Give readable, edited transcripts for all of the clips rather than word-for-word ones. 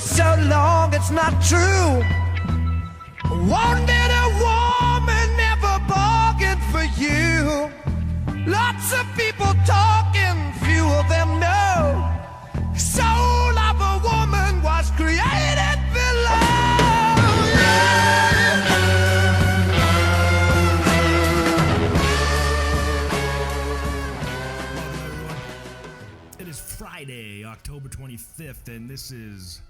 so long, it's not true. Wanted a woman, never bargained for you. Lots of people talking, few of them know. Soul of a woman was created below. It is Friday, October 25th, and this is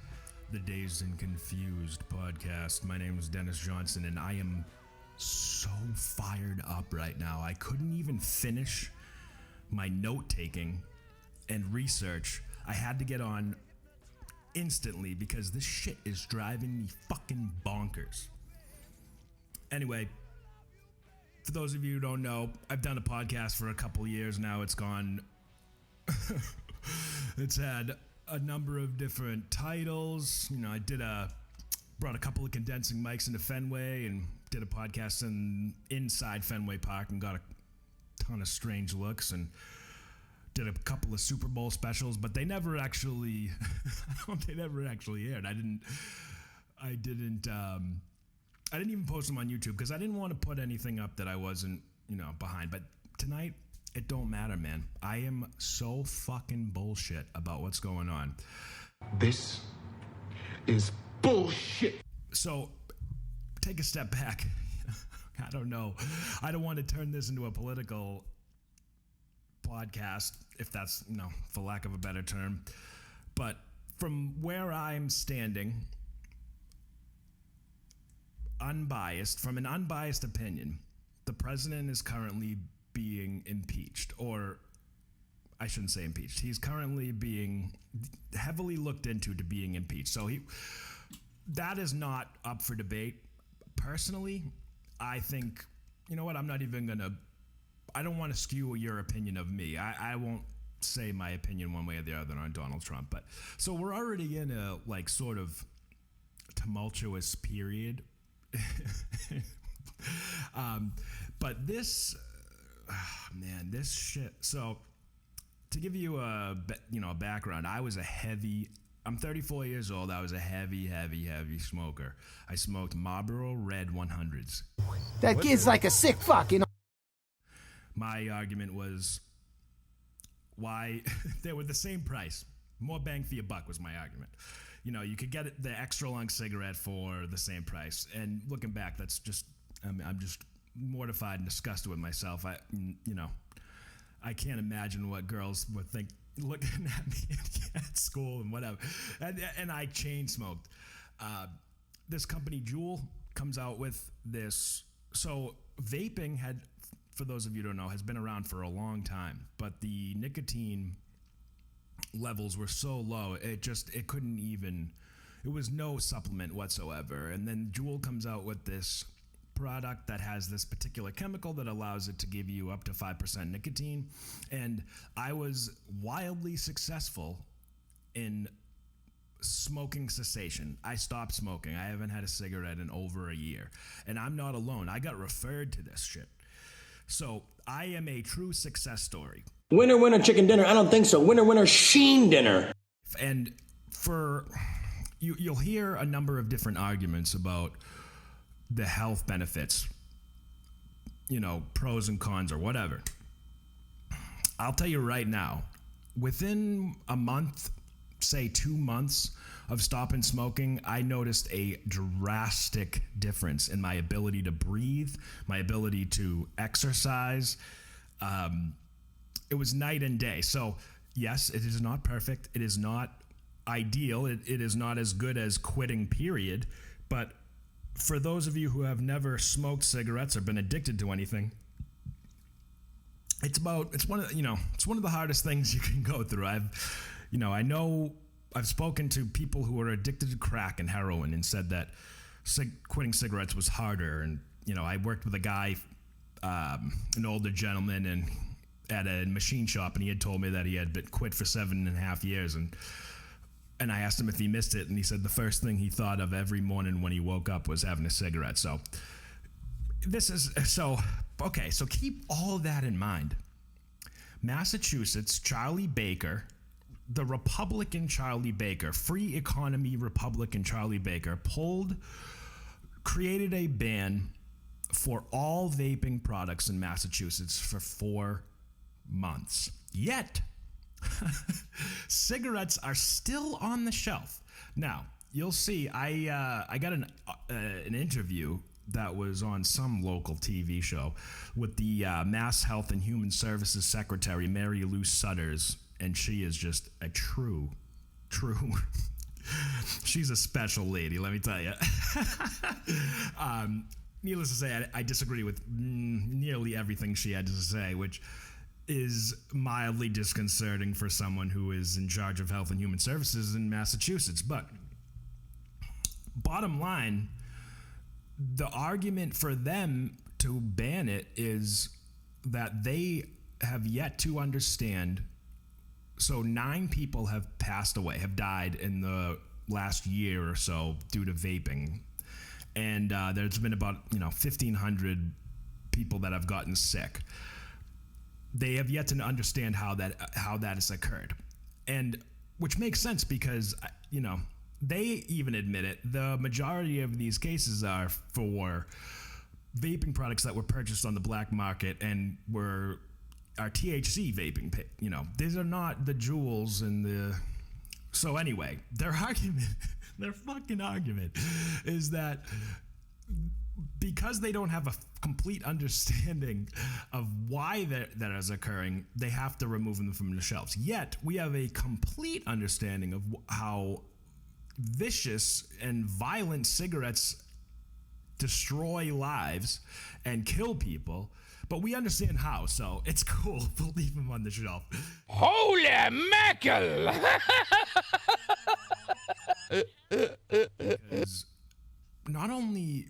the Dazed and Confused podcast. My name is Dennis Johnson, and I am so fired up right now. I couldn't even finish my note-taking and research. I had to get on instantly because this shit is driving me fucking bonkers. Anyway, for those of you who don't know, I've done a podcast for a couple years now. It's gone... It's had a number of different titles. You know, I brought a couple of condensing mics into Fenway and did a podcast inside Fenway Park and got a ton of strange looks and did a couple of Super Bowl specials, but they never actually aired. I didn't even post them on YouTube because I didn't want to put anything up that I wasn't, behind. But tonight, it don't matter, man. I am so fucking bullshit about what's going on. This is bullshit. So, take a step back. I don't know. I don't want to turn this into a political podcast, if that's, for lack of a better term. But from where I'm standing, from an unbiased opinion, the president is currently being impeached, or I shouldn't say impeached. He's currently being heavily looked into to being impeached. So that is not up for debate. Personally, I think, you know what, I don't want to skew your opinion of me. I won't say my opinion one way or the other on Donald Trump. But so we're already in a sort of tumultuous period. But this shit. So to give you a background, I'm 34 years old. I was a heavy smoker. I smoked Marlboro Red 100s. That kid's like a sick fuck, My argument was why they were the same price. More bang for your buck was my argument. You could get the extra long cigarette for the same price. And looking back, that's just, I'm just mortified and disgusted with myself. I can't imagine what girls would think looking at me at school and whatever. And I chain smoked. This company, Jules, comes out with this. So vaping for those of you who don't know, has been around for a long time, but the nicotine levels were so low, it was no supplement whatsoever. And then Juul comes out with this product that has this particular chemical that allows it to give you up to 5% nicotine. And I was wildly successful in smoking cessation. I stopped smoking. I haven't had a cigarette in over a year. And I'm not alone. I got referred to this shit. So I am a true success story. Winner, winner, chicken dinner. I don't think so. Winner, winner, sheen dinner. And you'll hear a number of different arguments about the health benefits, pros and cons or whatever. I'll tell you right now, within a month, say 2 months of stopping smoking, I noticed a drastic difference in my ability to breathe, my ability to exercise. It was night and day. So yes, it is not perfect. It is not ideal. It is not as good as quitting, period. But for those of you who have never smoked cigarettes or been addicted to anything, it's one of the hardest things you can go through. I've spoken to people who are addicted to crack and heroin and said that quitting cigarettes was harder. And I worked with a guy, an older gentleman, and at a machine shop, and he had told me that he had been quit for 7.5 years, and I asked him if he missed it, and he said the first thing he thought of every morning when he woke up was having a cigarette. So so keep all of that in mind. Massachusetts, Charlie Baker, the Republican Charlie Baker, free economy Republican Charlie Baker, created a ban for all vaping products in Massachusetts for 4 months. Yet, cigarettes are still on the shelf. Now, you'll see, I got an interview that was on some local TV show with the Mass Health and Human Services Secretary, Mary Lou Sutters, and she is just a true, she's a special lady, let me tell you. Needless to say, I disagree with nearly everything she had to say, which is mildly disconcerting for someone who is in charge of health and human services in Massachusetts. But bottom line, the argument for them to ban it is that they have yet to understand. So 9 people have passed away, have died in the last year or so due to vaping. And there's been about 1,500 people that have gotten sick. They have yet to understand how that has occurred, and which makes sense because they even admit it. The majority of these cases are for vaping products that were purchased on the black market and are THC vaping. These are not the Jules and the. So anyway, their fucking argument is that because they don't have a complete understanding of why that is occurring, they have to remove them from the shelves. Yet, we have a complete understanding of how vicious and violent cigarettes destroy lives and kill people, but we understand how, so it's cool. We'll leave them on the shelf. Holy mackerel! Because not only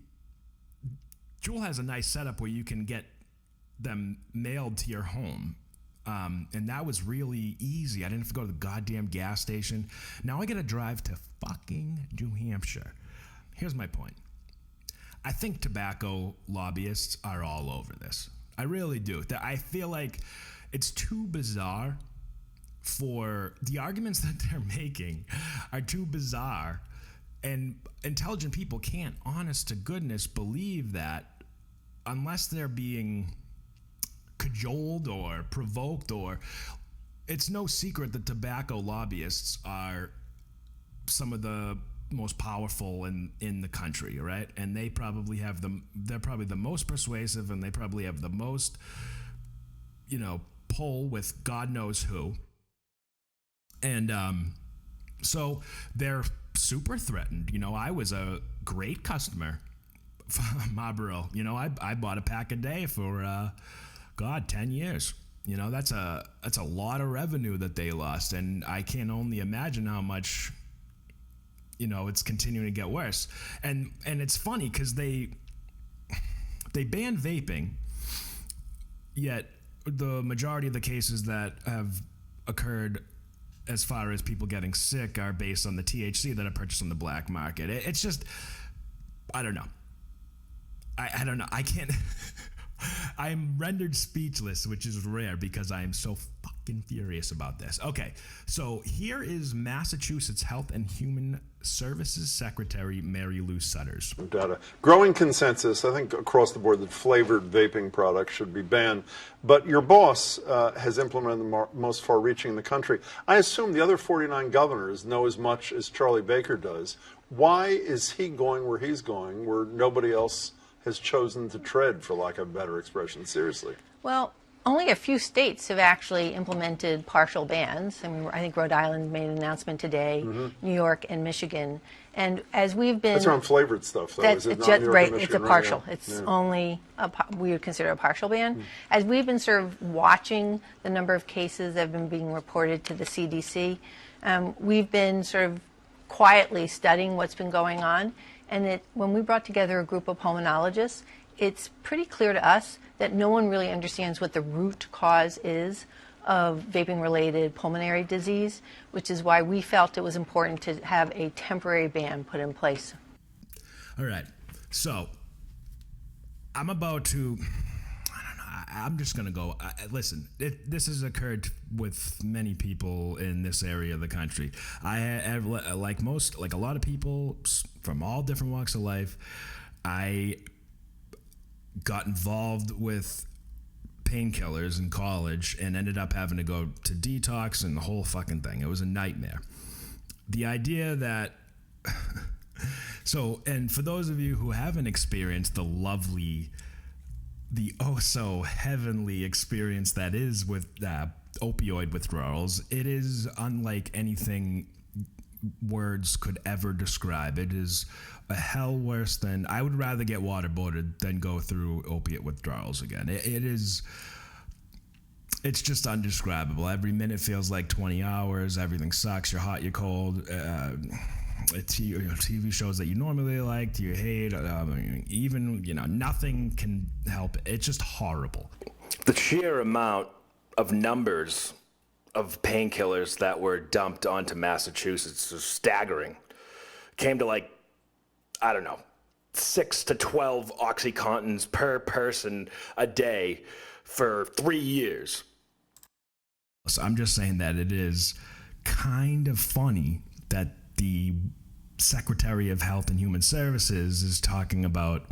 Juul has a nice setup where you can get them mailed to your home, and that was really easy. I didn't have to go to the goddamn gas station. Now I gotta drive to fucking New Hampshire. Here's my point. I think tobacco lobbyists are all over this. I really do. I feel like it's too bizarre for the arguments that they're making are too bizarre, and intelligent people can't, honest to goodness, believe that unless they're being cajoled or provoked. Or it's no secret that tobacco lobbyists are some of the most powerful in the country, right? And they probably they're probably the most persuasive, and they probably have the most pull with God knows who. And so they're super threatened. I was a great customer from Marlboro. I bought a pack a day for 10 years. That's a lot of revenue that they lost, and I can only imagine how much it's continuing to get worse. And it's funny because they banned vaping, yet the majority of the cases that have occurred as far as people getting sick are based on the THC that are purchased on the black market. It's just, I don't know. I don't know. I can't. I'm rendered speechless, which is rare because I am so fucking furious about this. Okay, so here is Massachusetts Health and Human Services Secretary Mary Lou Sutters. Data. Growing consensus, I think, across the board that flavored vaping products should be banned. But your boss has implemented the most far-reaching in the country. I assume the other 49 governors know as much as Charlie Baker does. Why is he going where he's going, where nobody else has chosen to tread, for lack of a better expression? Seriously. Well, only a few states have actually implemented partial bans. I think Rhode Island made an announcement today, New York and Michigan. And as we've been... That's around flavored stuff, though. Is it not New York right, and Michigan, it's a partial. right? It's only, we would consider a partial ban. As we've been sort of watching the number of cases that have been being reported to the CDC, we've been sort of quietly studying what's been going on. And when we brought together a group of pulmonologists, it's pretty clear to us that no one really understands what the root cause is of vaping-related pulmonary disease, which is why we felt it was important to have a temporary ban put in place. All right. So I'm about to, I don't know, I'm just going to go. Listen, this has occurred with many people in this area of the country. Like a lot of people from all different walks of life, I got involved with painkillers in college and ended up having to go to detox and the whole fucking thing. It was a nightmare. The idea that and for those of you who haven't experienced the oh so heavenly experience that is with opioid withdrawals, it is unlike anything words could ever describe. It is a hell worse than, I would rather get waterboarded than go through opiate withdrawals again. It's just undescribable. Every minute feels like 20 hours. Everything sucks. You're hot, you're cold. TV shows that you normally liked, you hate. Even, nothing can help. It's just horrible. The sheer amount of numbers of painkillers that were dumped onto Massachusetts is staggering. Came to 6 to 12 Oxycontins per person a day for 3 years. So I'm just saying that it is kind of funny that the Secretary of Health and Human Services is talking about,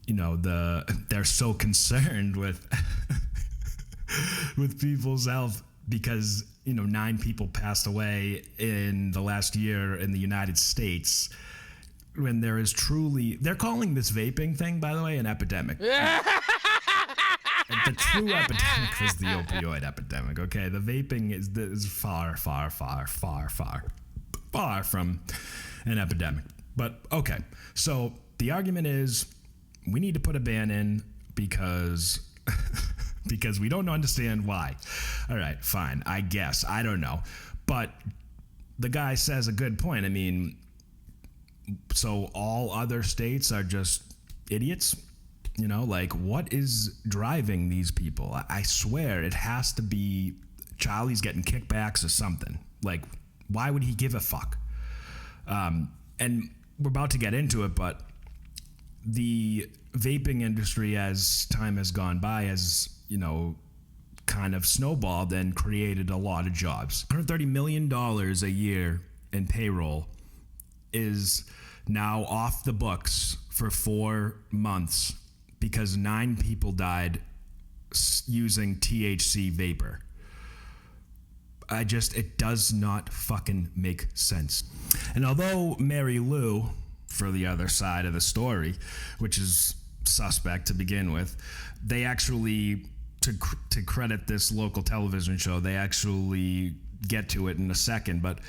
they're so concerned with with people's health because, 9 people passed away in the last year in the United States when there is truly, they're calling this vaping thing, by the way, an epidemic. The true epidemic is the opioid epidemic, okay? The vaping is far, far, far, far, far, far from an epidemic. But, okay, so the argument is we need to put a ban in because we don't understand why. All right, fine, I guess. I don't know. But the guy says a good point. I mean, so all other states are just idiots? What is driving these people? I swear it has to be Charlie's getting kickbacks or something. Why would he give a fuck? And we're about to get into it, but the vaping industry, as time has gone by, has, kind of snowballed and created a lot of jobs. $130 million a year in payroll is now off the books for 4 months because 9 people died using THC vapor. It does not fucking make sense. And although Mary Lou, for the other side of the story, which is suspect to begin with, they actually, to credit this local television show, they actually get to it in a second, but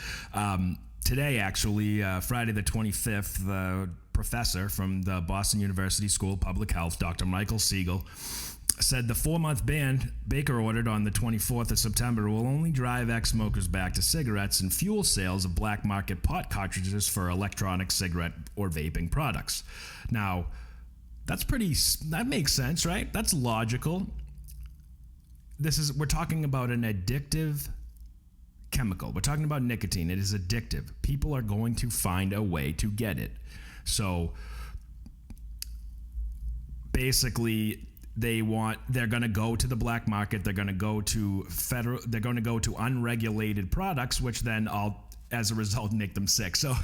today, actually, Friday the 25th, the professor from the Boston University School of Public Health, Dr. Michael Siegel, said the 4-month ban Baker ordered on the 24th of September will only drive ex-smokers back to cigarettes and fuel sales of black market pot cartridges for electronic cigarette or vaping products. Now, that makes sense, right? That's logical. We're talking about an addictive chemical. We're talking about nicotine. It is addictive. People are going to find a way to get it. So basically they're going to go to the black market. They're going to go to unregulated products, which then as a result make them sick. So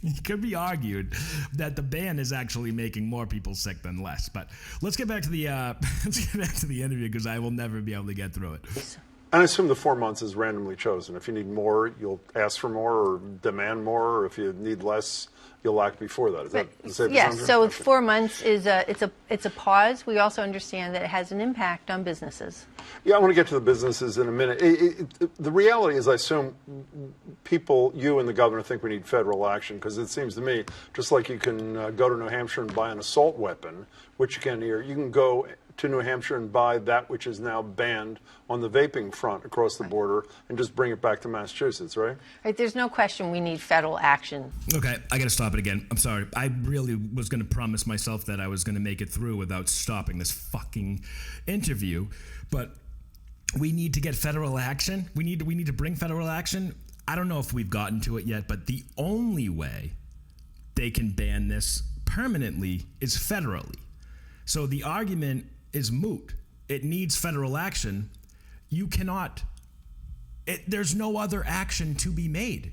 it could be argued that the ban is actually making more people sick than less. But let's get back to the interview because I will never be able to get through it. And I assume the 4 months is randomly chosen. If you need more, you'll ask for more or demand more, or if you need less, you'll act before that. Is that the safe assumption? So okay. 4 months is it's a pause. We also understand that it has an impact on businesses. Yeah, I want to get to the businesses in a minute. The reality is, I assume people, you and the governor, think we need federal action because it seems to me, just like you can go to New Hampshire and buy an assault weapon, which you can here, you can go to New Hampshire and buy that which is now banned on the vaping front across the border and just bring it back to Massachusetts, right? Right. There's no question we need federal action. Okay, I got to stop it again. I'm sorry. I really was going to promise myself that I was going to make it through without stopping this fucking interview, but we need to get federal action. We need to bring federal action. I don't know if we've gotten to it yet, but the only way they can ban this permanently is federally. So the argument is moot it needs federal action. You cannot. There's no other action to be made.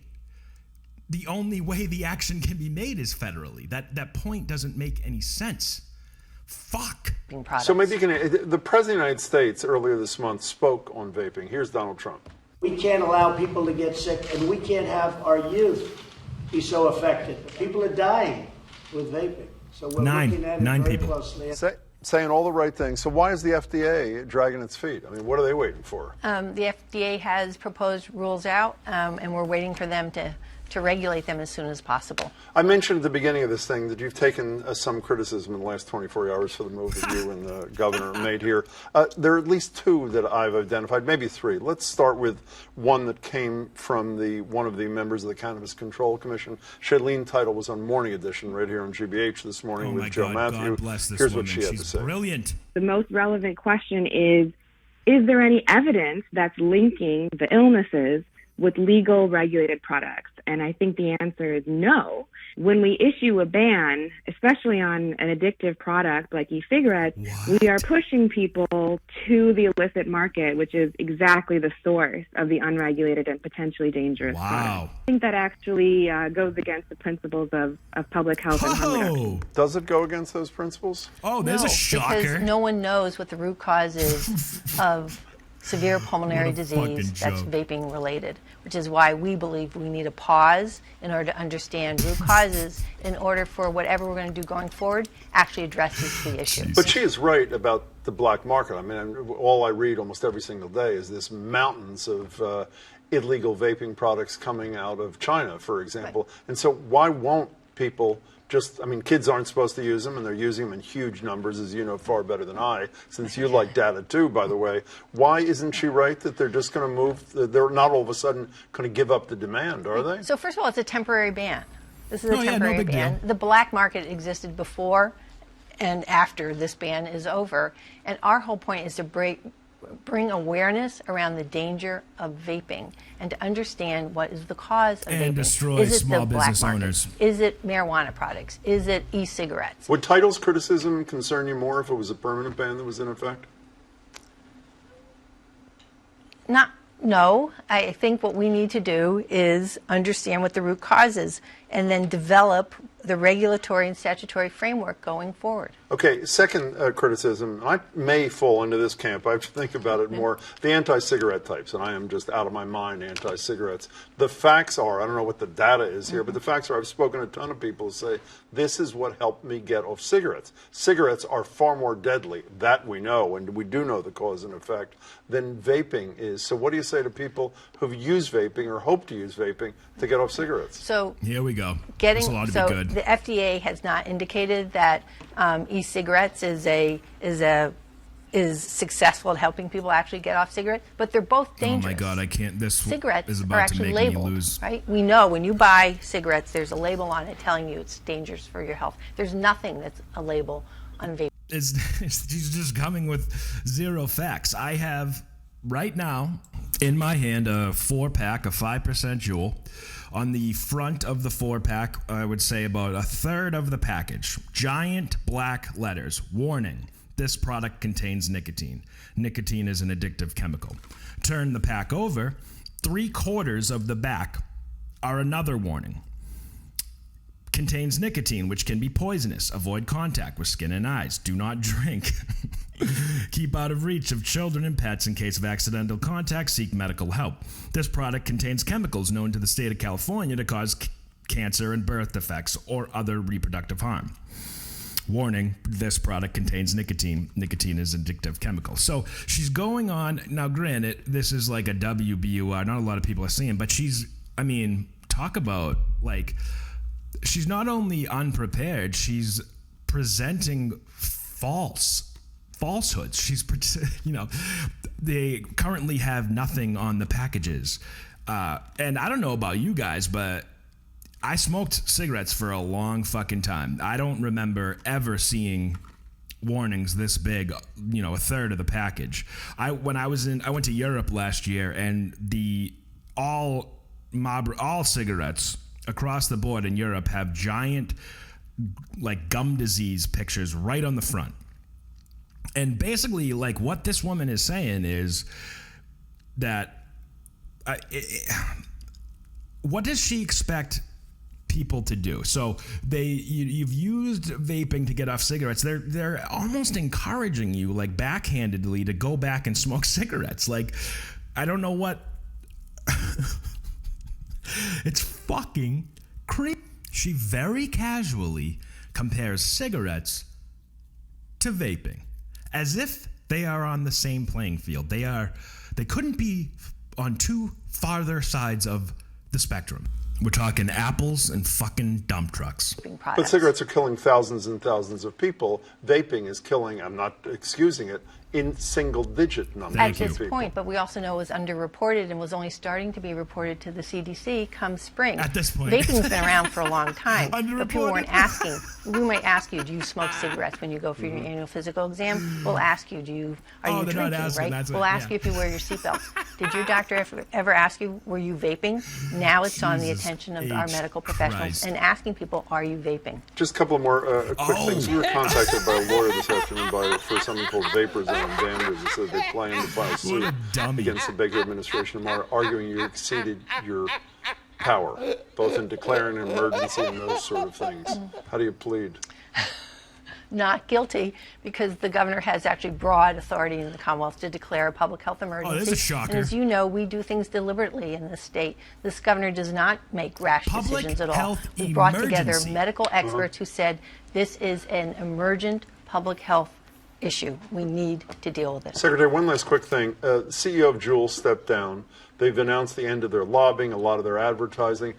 The only way the action can be made is federally. That point doesn't make any sense. Fuck. So maybe you can. The President of the United States earlier this month spoke on vaping. Here's Donald Trump. We can't allow people to get sick, and we can't have our youth be so affected. People are dying with vaping. So we're looking at it very closely. Saying all the right things. So why is the FDA dragging its feet? I mean, what are they waiting for? The FDA has proposed rules out, and we're waiting for them to regulate them as soon as possible. I mentioned at the beginning of this thing that you've taken some criticism in the last 24 hours for the move that you and the governor made here. There are at least two that I've identified, maybe three. Let's start with one that came from one of the members of the Cannabis Control Commission. Shailene Title was on Morning Edition right here on GBH this morning with Joe Matthew. God bless this Here's woman. what she had She's to say. Brilliant. The most relevant question is there any evidence that's linking the illnesses with legal regulated products? And I think the answer is no. When we issue a ban, especially on an addictive product like e-cigarettes, we are pushing people to the illicit market, which is exactly the source of the unregulated and potentially dangerous product. I think that actually goes against the principles of public health and harm reduction. Does it go against those principles? Oh, there's a shocker. Because no one knows what the root cause is of severe pulmonary disease that's vaping related, which is why we believe we need a pause in order to understand root causes in order for whatever we're going to do going forward actually addresses the issue. But she is right about the black market. I mean, all I read almost every single day is this mountains of illegal vaping products coming out of China, for example. Right. And so why won't people kids aren't supposed to use them, and they're using them in huge numbers, as you know far better than I, since you like data too, by the way. Why isn't she right that they're just going to move, they're not all of a sudden going to give up the demand, are they? So first of all, it's a temporary ban. This is a temporary ban. The black market existed before and after this ban is over, and our whole point is to bring awareness around the danger of vaping and to understand what is the cause of vaping. And destroy small business owners. Is it marijuana products? Is it e-cigarettes? Would Title's criticism concern you more if it was a permanent ban that was in effect? No. I think what we need to do is understand what the root cause is and then develop the regulatory and statutory framework going forward. Okay, second criticism, I may fall into this camp, I have to think about it more, the anti-cigarette types, and I am just out of my mind anti-cigarettes. The facts are, I don't know what the data is here, but the facts are I've spoken to a ton of people who say, this is what helped me get off cigarettes. Cigarettes are far more deadly, that we know, and we do know the cause and effect, than vaping is. So what do you say to people who've used vaping or hope to use vaping to get off cigarettes? So here we go. This ought to be good. The FDA has not indicated that e-cigarettes is successful at helping people actually get off cigarettes, but they're both dangerous. Oh my God, I can't. This cigarettes is are about to actually make labeled, me lose. right? We know when you buy cigarettes, there's a label on it telling you it's dangerous for your health. There's nothing that's a label on vaping. She's just coming with zero facts. I have right now in my hand a 4-pack of 5% Juul. On the front of the 4-pack, I would say about a third of the package. Giant black letters. Warning. This product contains nicotine. Nicotine is an addictive chemical. Turn the pack over. 3/4 of the back are another warning. Contains nicotine, which can be poisonous. Avoid contact with skin and eyes. Do not drink. Keep out of reach of children and pets in case of accidental contact. Seek medical help. This product contains chemicals known to the state of California to cause cancer and birth defects or other reproductive harm. Warning, this product contains nicotine. Nicotine is an addictive chemical. So she's going on. Now, granted, this is like a WBUR. Not a lot of people are seeing, but talk about, she's not only unprepared, she's presenting falsehoods. She's, they currently have nothing on the packages. And I don't know about you guys, but I smoked cigarettes for a long fucking time. I don't remember ever seeing warnings this big, a third of the package. I went to Europe last year, and all cigarettes across the board in Europe have giant, gum disease pictures right on the front. And basically, like, what this woman is saying is that what does she expect people to do? So you've used vaping to get off cigarettes. They're almost encouraging you, like, backhandedly, to go back and smoke cigarettes. Like, I don't know what. It's fucking creepy. She very casually compares cigarettes to vaping, as if they are on the same playing field. They couldn't be on two farther sides of the spectrum. We're talking apples and fucking dump trucks. But cigarettes are killing thousands and thousands of people. Vaping is killing, I'm not excusing it, in single-digit numbers at of this people. point, but we also know it was underreported and was only starting to be reported to the CDC come spring. At this point. Vaping's been around for a long time, but people weren't Underreported. asking. We might ask you, do you smoke cigarettes when you go for your annual physical exam? We'll ask you, are you they're not drinking, asking, right? that's We'll what- ask you if you wear your seatbelt. Did your doctor ever ask you, were you vaping? Now it's on the Jesus attention of our H. medical professionals Christ. and asking people, are you vaping? Just a couple of more quick things. We were contacted by a lawyer this afternoon for something called Vapor Zone damages. It said they plan to file suit against the Baker administration tomorrow, arguing you exceeded your power, both in declaring an emergency and those sort of things. How do you plead? Not guilty, because the governor has actually broad authority in the Commonwealth to declare a public health emergency. this is a shocker. And as you know, we do things deliberately in this state. This governor does not make rash Public decisions at all. health We brought together emergency. medical experts who said this is an emergent public health issue. We need to deal with it. Secretary, one last quick thing. CEO of Jules stepped down. They've announced the end of their lobbying, a lot of their advertising.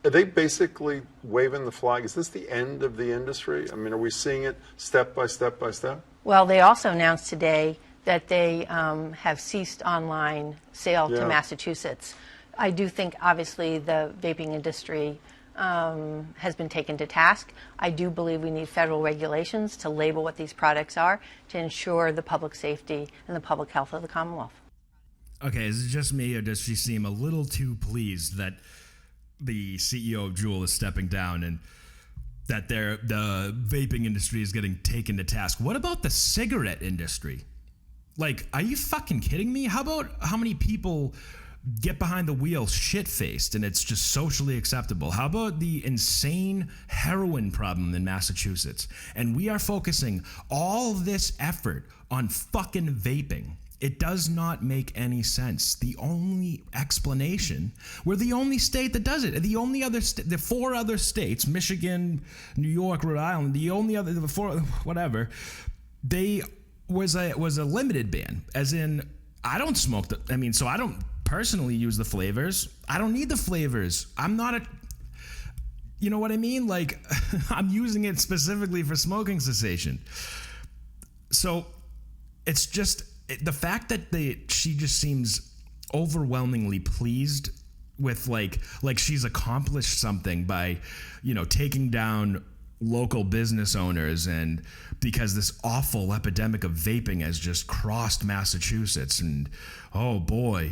Are they basically waving the flag? Is this the end of the industry? I mean, are we seeing it step by step by step? Well, they also announced today that they have ceased online sale to Massachusetts. I do think, obviously, the vaping industry has been taken to task. I do believe we need federal regulations to label what these products are to ensure the public safety and the public health of the Commonwealth. Okay, is it just me, or does she seem a little too pleased that the CEO of Juul is stepping down and that the vaping industry is getting taken to task? What about the cigarette industry? Like, are you fucking kidding me? How about how many people get behind the wheel shit-faced and it's just socially acceptable? How about the insane heroin problem in Massachusetts? And we are focusing all this effort on fucking vaping. It does not make any sense. The only explanation, we're the only state that does it. The only other, the four other states, Michigan, New York, Rhode Island, the only other, the four, whatever, they was a limited ban. As in, I don't smoke so I don't personally use the flavors. I don't need the flavors. I'm not a, you know what I mean? Like, I'm using it specifically for smoking cessation. So it's just, the fact that she just seems overwhelmingly pleased with like she's accomplished something by, taking down local business owners, and because this awful epidemic of vaping has just crossed Massachusetts, and oh boy,